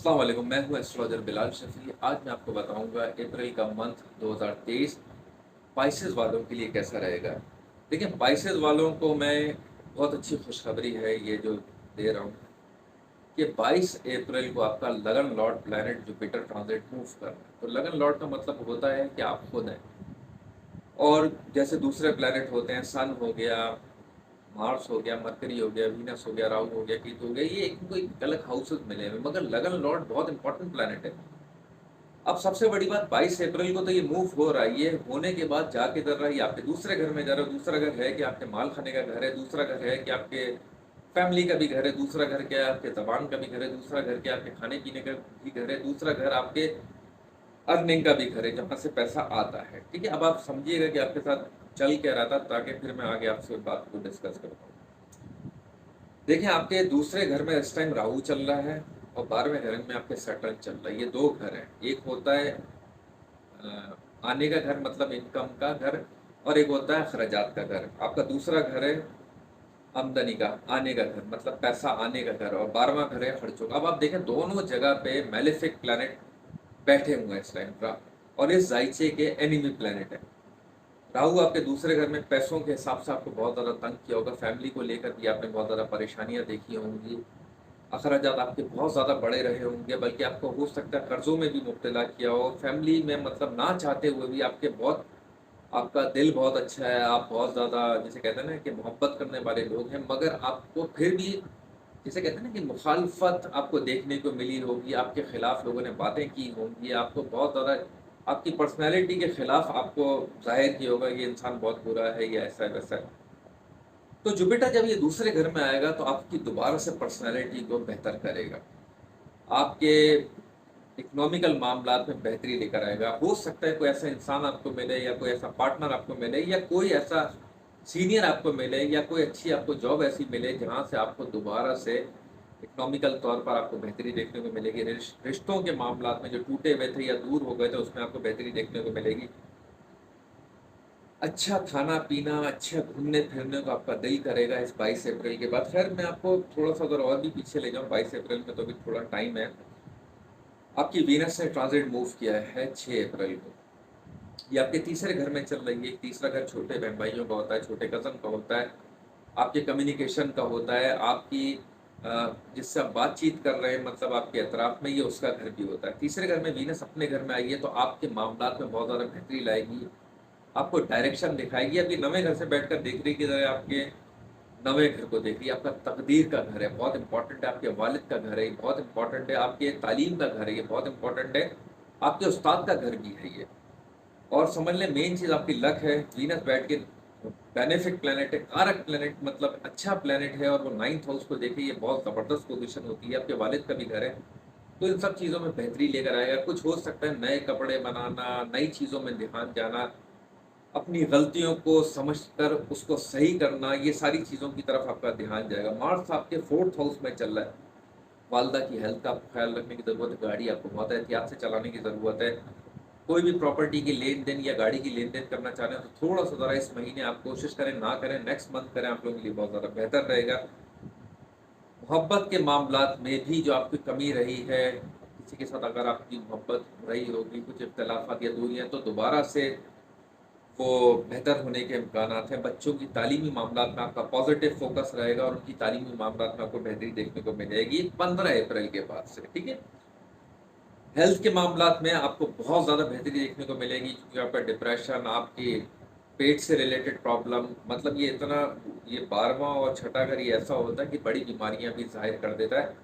अस्सलाम वालेकुम, मैं हूं एस्ट्रोलॉजर बिलाल शफी। आज मैं आपको बताऊंगा अप्रैल का मंथ 2023 स्पाइसेस वालों के लिए कैसा रहेगा। देखिए, स्पाइसेस वालों को मैं बहुत अच्छी खुशखबरी है ये जो दे रहा हूँ कि 22 अप्रैल को आपका लगन Lord planet Jupiter transit move कर रहा है। तो लगन लॉर्ड का मतलब होता है कि आप खुद हैं, और जैसे दूसरे प्लैनेट होते हैं, सन हो गया, मार्स हो गया, मरकरी हो गया, वीनस हो गया, राहु हो गया, केतु हो गया, ये इनको एक अलग हाउसेस मिले हैं, मगर लगन लॉर्ड बहुत इंपॉर्टेंट प्लैनेट है। अब सबसे बड़ी बात, 22 अप्रैल को तो ये मूव हो रहा है, ये होने के बाद जाके कर रहा है, ये आपके दूसरे घर में जा रहा है। दूसरा घर है कि आपके माल खाने का घर है, दूसरा घर है कि आपके फैमिली का भी घर है, दूसरा घर क्या है आपके जबान का भी घर है, दूसरा घर क्या आपके खाने पीने का भी घर है, दूसरा घर आपके अर्निंग का भी घर है, जहाँ से पैसा आता है। ठीक है, अब आप समझिएगा कि आपके साथ चल क्या रहा था, ताकि फिर मैं आगे आपसे बात को डिस्कस करता हूँ। देखिए, आपके दूसरे घर में इस टाइम राहु चल रहा है, और 12वें घर में आपके सैटर्न चल रहा है। ये दो घर हैं, एक होता है आने का घर मतलब इनकम का घर, और एक होता है खर्चात का घर। आपका दूसरा घर है आमदनी का, आने का घर मतलब पैसा आने का घर, और 12वां घर है खर्चों का। अब आप देखें, दोनों जगह पे मैलेफिक प्लैनेट बैठे हुए हैं इस टाइम, और इस जायचे के एनिमी प्लैनेट है। राहु आपके दूसरे घर में पैसों के हिसाब से आपको बहुत ज़्यादा तंग किया होगा, फैमिली को लेकर भी आपने बहुत ज़्यादा परेशानियां देखी होंगी, अखराजात आपके बहुत ज़्यादा बड़े रहे होंगे, बल्कि आपको हो सकता है कर्जों में भी मुब्तला किया हो। फैमिली में मतलब ना चाहते हुए भी आपके बहुत, आपका दिल बहुत अच्छा है, आप बहुत ज़्यादा जिसे कहते हैं ना कि मोहब्बत करने वाले लोग हैं, मगर आपको फिर भी जिसे कहते हैं ना कि मुखालफत आपको देखने को मिली होगी, आपके खिलाफ लोगों ने बातें की होंगी, आपको बहुत ज़्यादा आपकी पर्सनैलिटी के खिलाफ आपको जाहिर किया होगा ये इंसान बहुत बुरा है, ये ऐसा है वैसा है। तो जुपिटर जब ये दूसरे घर में आएगा तो आपकी दोबारा से पर्सनैलिटी को बेहतर करेगा, आपके इकोनॉमिकल मामलात में बेहतरी लेकर आएगा। हो सकता है कोई ऐसा इंसान आपको मिले, या कोई ऐसा पार्टनर आपको मिले, या कोई ऐसा सीनियर आपको मिले, या कोई अच्छी आपको जॉब ऐसी मिले जहाँ से आपको दोबारा से इकोनॉमिकल तौर पर आपको बेहतरी देखने को मिलेगी। रिश्तों के मामलात में जो टूटे हुए थे या दूर हो गए थे, उसमें आपको बेहतरी देखने को मिलेगी। अच्छा खाना पीना, अच्छा घूमने फिरने को आपका दिल करेगा इस 22 अप्रैल के बाद। खैर, मैं आपको थोड़ा सा अगर और भी पीछे ले जाऊँ, 22 अप्रैल में तो अभी थोड़ा टाइम है। आपकी वीनस ने ट्रांजिट मूव किया है 6 अप्रैल को, ये आपके तीसरे घर में चल रही है। तीसरा घर छोटे बहन भाइयों का होता है, छोटे कज़न का होता है, आपके कम्युनिकेशन का होता है, आपकी जिससे आप बातचीत कर रहे हैं मतलब आपके अतराफ में, ये उसका घर भी होता है। तीसरे घर में वीनस अपने घर में आई है, तो आपके मामलात में बहुत ज़्यादा बेहतरी लाएगी, आपको डायरेक्शन दिखाएगी। अभी नवे घर से बैठकर देख रही की तरह आपके नवे घर को देख रही है। आपका तकदीर का घर है, बहुत इंपॉर्टेंट है, आपके वालिद का घर है, ये बहुत इंपॉर्टेंट है, आपके तालीम का घर है, ये बहुत इंपॉर्टेंट है, आपके उस्ताद का घर भी है ये। और समझ लें मेन चीज़ आपकी लक है। वीनस बैठ के बेनिफिक प्लेनेट है, कारक प्लेनेट मतलब अच्छा प्लेनेट है, और वो 9th हाउस को देखे, ये बहुत ज़बरदस्त पोजीशन होती है। आपके वालिद का भी घर है, तो इन सब चीज़ों में बेहतरी लेकर आएगा। कुछ हो सकता है नए कपड़े बनाना, नई चीज़ों में ध्यान जाना, अपनी गलतियों को समझकर उसको सही करना, ये सारी चीज़ों की तरफ आपका ध्यान जाएगा। मार्स आपके 4th हाउस में चल रहा है, वालदा की हेल्थ का आपको ख्याल रखने की ज़रूरत है, गाड़ी आपको बहुत एहतियात से चलाने की ज़रूरत है। कोई भी प्रॉपर्टी की लेन देन या गाड़ी की लेन देन करना चाह रहे हैं तो थोड़ा सा ज़रा इस महीने आप कोशिश करें ना करें, नेक्स्ट मंथ करें, आप लोगों के लिए बहुत ज़्यादा बेहतर रहेगा। मोहब्बत के मामलात में भी जो आपकी कमी रही है, किसी के साथ अगर आपकी मोहब्बत रही होगी, कुछ इख्तलाफात या दूरियां, तो दोबारा से वो बेहतर होने के इम्कानात हैं। बच्चों की तालीमी मामलात में आपका पॉजिटिव फोकस रहेगा, और उनकी तालीमी मामलात में आपको बेहतरी देखने को मिलेगी 15 अप्रैल के बाद से। ठीक है, हेल्थ के मामलात में आपको बहुत ज़्यादा बेहतरी देखने को मिलेगी, क्योंकि आपका डिप्रेशन, आपकी पेट से रिलेटेड प्रॉब्लम, मतलब ये इतना, ये 12वां और छठा घर ये ऐसा होता है कि बड़ी बीमारियां भी जाहिर कर देता है।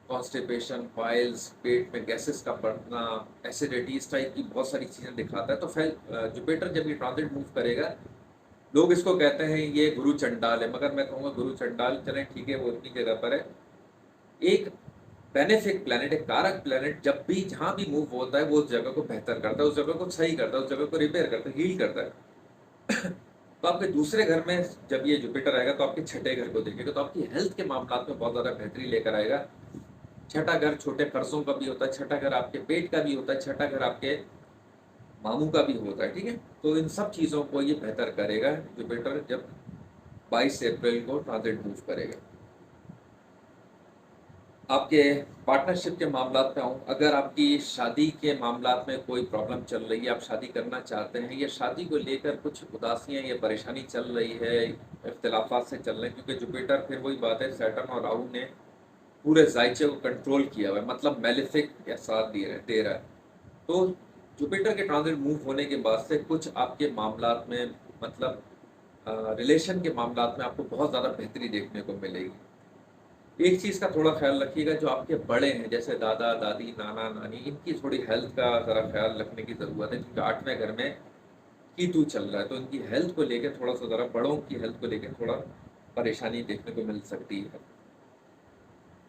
कॉन्स्टिपेशन, पाइल्स, पेट में गैसेस का बढ़ना, एसिडिटी, इस टाइप की बहुत सारी चीज़ें दिखाता है। तो फिर जुपिटर जब ये ट्रांजिट मूव करेगा, लोग इसको कहते हैं ये गुरु चंडाल है, मगर मैं कहूँगा गुरु चंडाल चलें ठीक है, वो अपनी जगह पर है। एक बेनिफिक प्लेनेट, एक कारक प्लेनेट जब भी जहां भी मूव होता है, वो उस जगह को बेहतर करता है, उस जगह को सही करता है, उस जगह को रिपेयर करता है, हील करता है। तो आपके दूसरे घर में जब ये जुपिटर आएगा, तो आपके छठे घर को देखेगा, तो आपकी हेल्थ के मामलात में बहुत ज्यादा बेहतरी लेकर आएगा। छठा घर छोटे कर्जों का भी होता है, छठा घर आपके पेट का भी होता है, छठा घर आपके मामू का भी होता है। ठीक है, तो इन सब चीजों को ये बेहतर करेगा जुपिटर जब 22 अप्रैल को ट्रांजिट मूव करेगा। आपके पार्टनरशिप के मामलात में आऊँ, अगर आपकी शादी के मामलात में कोई प्रॉब्लम चल रही है, आप शादी करना चाहते हैं या शादी को लेकर कुछ उदासियाँ या परेशानी चल रही है, इख्तिलाफ़ात से चल रहे हैं, क्योंकि जुपिटर फिर वही बात है, सैटर्न और राहु ने पूरे ज़ाइचे को कंट्रोल किया हुआ है, मतलब मैलेफिक या साथ दे रहा है। तो जुपिटर के ट्रांज़िट मूव होने के बाद से कुछ आपके मामलात में, मतलब रिलेशन के मामलात में आपको बहुत ज़्यादा बेहतरी देखने को मिलेगी। एक चीज़ का थोड़ा ख़्याल रखिएगा, जो आपके बड़े हैं जैसे दादा-दादी, नाना-नानी, इनकी थोड़ी हेल्थ का ज़रा ख़्याल रखने की ज़रूरत है, क्योंकि 8वें घर में केतु चल रहा है, तो इनकी हेल्थ को लेके थोड़ा-सा ज़रा, बड़ों की हेल्थ को लेके थोड़ा परेशानी देखने को मिल सकती है।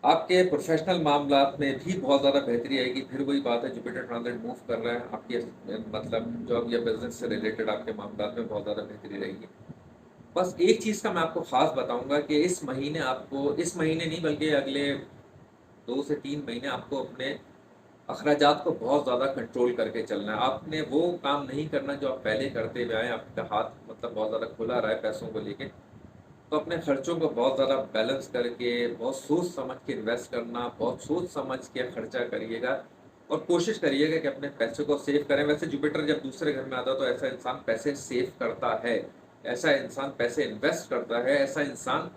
आपके प्रोफ़ेशनल मामलात में भी बहुत ज़्यादा बेहतरी आएगी, फिर वही बात है, जुपिटर ट्रांज़िट मूव कर रहा है, आपके मतलब जॉब या बिज़नेस से रिलेटेड आपके मामलात में बहुत ज़्यादा बेहतरी रहेगी। बस एक चीज़ का मैं आपको ख़ास बताऊँगा कि इस महीने आपको, इस महीने नहीं बल्कि अगले 2 से 3 महीने आपको अपने अखराजात को बहुत ज़्यादा कंट्रोल करके चलना है। आपने वो काम नहीं करना जो आप पहले करते हुए आए हैं, आपका हाथ मतलब बहुत ज़्यादा खुला रहा है पैसों को लेके। तो अपने खर्चों को बहुत ज़्यादा बैलेंस करके, बहुत सोच समझ के इन्वेस्ट करना, बहुत सोच समझ के खर्चा करिएगा और कोशिश करिएगा कि अपने पैसे को सेव करें। वैसे जुपिटर जब दूसरे घर में आता है तो ऐसा इंसान पैसे सेव करता है, ऐसा इंसान पैसे इन्वेस्ट करता है, ऐसा इंसान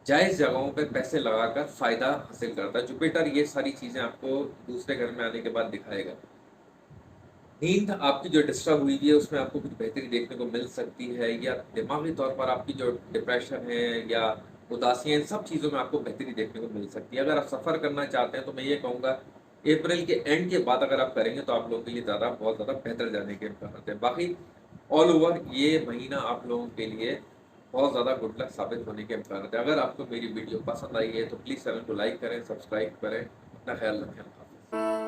जायज़ जगहों पे पैसे लगाकर फ़ायदा हासिल करता है। जुपिटर ये सारी चीज़ें आपको दूसरे घर में आने के बाद दिखाएगा। नींद आपकी जो डिस्टर्ब हुई हुई है, उसमें आपको कुछ बेहतरी देखने को मिल सकती है, या दिमागी तौर पर आपकी जो डिप्रेशन है या उदासियाँ, इन सब चीज़ों में आपको बेहतरी देखने को मिल सकती है। अगर आप सफ़र करना चाहते हैं तो मैं ये कहूँगा, अप्रैल के एंड के बाद अगर आप करेंगे तो आप लोगों के लिए बहुत ज़्यादा बेहतर जाने के इम्कानात हैं। बाकी ऑल ओवर ये महीना आप लोगों के लिए बहुत ज़्यादा गुड लक साबित होने के इम्कानात हैं। अगर आपको मेरी वीडियो पसंद आई है तो प्लीज़ चैनल को लाइक करें, सब्सक्राइब करें। अपना ख़्याल रखें। अल्लाह हाफ़िज़।